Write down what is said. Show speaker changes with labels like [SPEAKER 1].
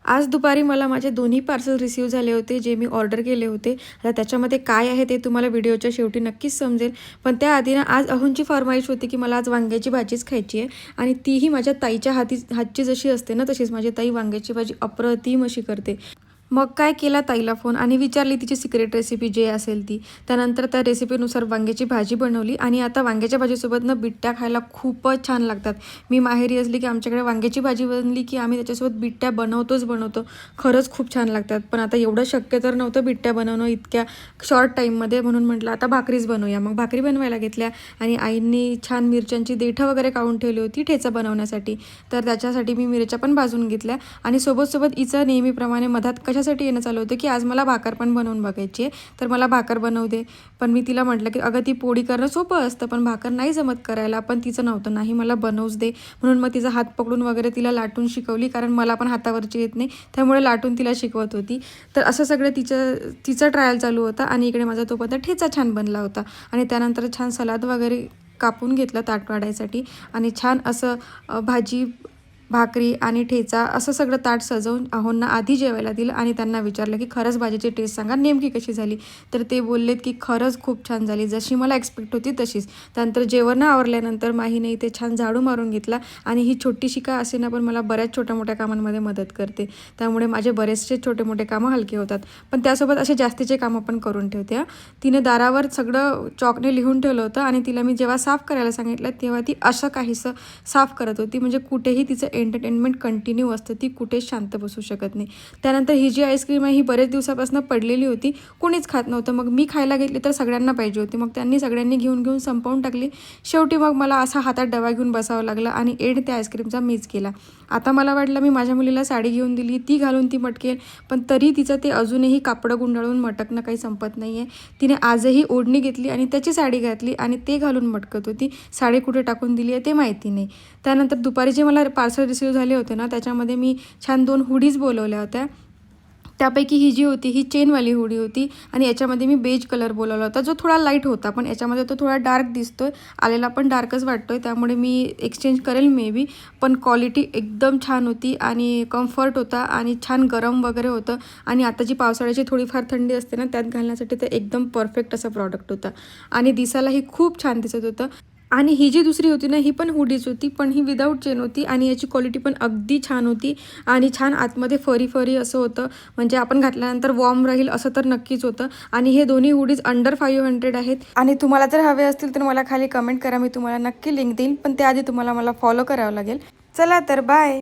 [SPEAKER 1] आज दुपारी मला माझे दोन्ही पार्सल रिसीव्ह झाले होते जे मी ऑर्डर केले होते। आता त्याच्यामध्ये काय आहे ते तुम्हाला व्हिडिओच्या शेवटी नक्कीच समजेल। पण त्याआधी ना आज अहोंची फरमाईश होती की मला आज वांग्याची भाजीच खायची आहे आणि तीही माझ्या ताईच्या हातची जशी असते ना तशीच माझी ताई वांग्याची भाजी अप्रतिम अशी करते। मग काय केला ताईला फोन आणि विचारली तिची सिक्रेट रेसिपी जे असेल ती। त्यानंतर त्या रेसिपीनुसार वांग्याची भाजी बनवली आणि आता वांग्याच्या भाजीसोबत ना बिट्ट्या खायला खूपच छान लागतात। मी माहेरी असली की आमच्याकडे वांग्याची भाजी बनली की आम्ही त्याच्यासोबत बिट्ट्या बनवतो। खरंच खूप छान लागतात। पण आता एवढं शक्य तर नव्हतं बिट्ट्या बनवणं इतक्या शॉर्ट टाईममध्ये, म्हणून म्हटलं आता भाकरीच बनवूया। मग भाकरी बनवायला घेतल्या आणि आईंनी छान मिरच्यांची देठं वगैरे काढून ठेवली होती ठेचा बनवण्यासाठी। तर त्याच्यासाठी मी मिरच्या पण भाजून घेतल्या आणि सोबत हिचं नेहमीप्रमाणे मधात कशासाठी येणं चालू होतं की आज मला भाकर पण बनवून बघायची आहे, तर मला भाकर बनवू दे। पण मी तिला म्हटलं की अगं ती पोळी करणं सोपं असतं पण भाकर नाही जमत करायला। पण तिचं नव्हतं, नाही मला बनवूच दे। म्हणून मग तिचा हात पकडून वगैरे तिला लाटून शिकवली, कारण मला पण हातावरची येत नाही, त्यामुळे लाटून तिला शिकवत होती। तर असं सगळं तिचं ट्रायल चालू होता आणि इकडे माझा तोपर्यंत ठेचा छान बनला होता आणि त्यानंतर छान सलाद वगैरे कापून घेतलं ताट वाढायसाठी आणि छान असं भाजी भाकरी आणि ठेचा असं सगळं ताट सजवून अहोंना आधी जेवायला दिलं आणि त्यांना विचारलं की खरंच भाजीची टेस्ट सांगा नेमकी कशी झाली। तर ते बोललेत की खरंच खूप छान झाली, जशी मला एक्सपेक्ट होती तशीच। त्यानंतर जेवण आवरल्यानंतर माहीने इथे छान झाडू मारून घेतला आणि ही छोटीशी का असे ना पण मला बऱ्याच छोट्या मोठ्या कामांमध्ये मदत करते, त्यामुळे माझे बरेचसे छोटे मोठे कामं हलके होतात। पण त्यासोबत असे जास्तीचे कामं पण करून ठेवते। तिने दारावर सगळं चॉकने लिहून ठेवलं होतं आणि तिला मी जेव्हा साफ करायला सांगितलं तेव्हा ती असं काहीसं साफ करत होती, म्हणजे कुठेही तिचं एंटरटेनमेंट कंटिन्यू असतं, ती कुठेच शांत बसू शकत नाही। त्यानंतर ही जी आईस्क्रीम आहे ही बरेच दिवसापासून पडलेली होती, कोणीच खात नव्हतं। मग मी खायला घेतली तर सगळ्यांना पाहिजे होती, मग त्यांनी सगळ्यांनी घेऊन संपवून टाकली। शेवटी मग मला असा हातात डबा घेऊन बसावं लागलं आणि एंड त्या आईस्क्रीमचा मीच केला। आता मला वाटलं मी माझ्या मुलीला साडी घेऊन दिली, ती घालून ती मटकेल, पण तरी तिचं ते अजूनही कापडं गुंडाळून मटकणं काही संपत नाही आहे। तिने आजही ओढणी घेतली आणि त्याची साडी घातली आणि ते घालून मटकत होती। साडी कुठे टाकून दिली आहे ते माहिती नाही। त्यानंतर दुपारी जे मला पार्सल रिसीव्ह झाले होते ना त्याच्यामध्ये मी छान 2 हुडीज बोलवल्या होत्या। त्यापैकी ही जी होती ही चेनवाली हुडी होती आणि याच्यामध्ये मी बेज कलर बोलवला होता, जो थोडा लाईट होता, पण याच्यामध्ये तो थोडा डार्क दिसतोय, आलेला पण डार्कच वाटतोय, त्यामुळे मी एक्सचेंज करेल मे बी। पण क्वालिटी एकदम छान होती आणि कम्फर्ट होता आणि छान गरम वगैरे होतं आणि आता जी पावसाळ्याची थोडीफार थंडी असते ना त्यात घालण्यासाठी तर एकदम परफेक्ट असं प्रॉडक्ट होतं आणि दिसायलाही खूप छान दिसत होतं। आणि ही जी दुसरी होती ना ही पण हुडीच होती, पण ही विदाऊट चेन होती आणि याची क्वालिटी पण अगदी छान होती आणि छान आतमध्ये फरी असं होतं, म्हणजे आपण घातल्यानंतर वॉर्म राहील असं तर नक्कीच होतं। आणि हे दोन्ही हुडीज अंडर 500 आहेत आणि तुम्हाला जर हवे असतील तर मला खाली कमेंट करा, मी तुम्हाला नक्की लिंक देईन, पण त्याआधी तुम्हाला मला फॉलो करावं लागेल। चला तर बाय।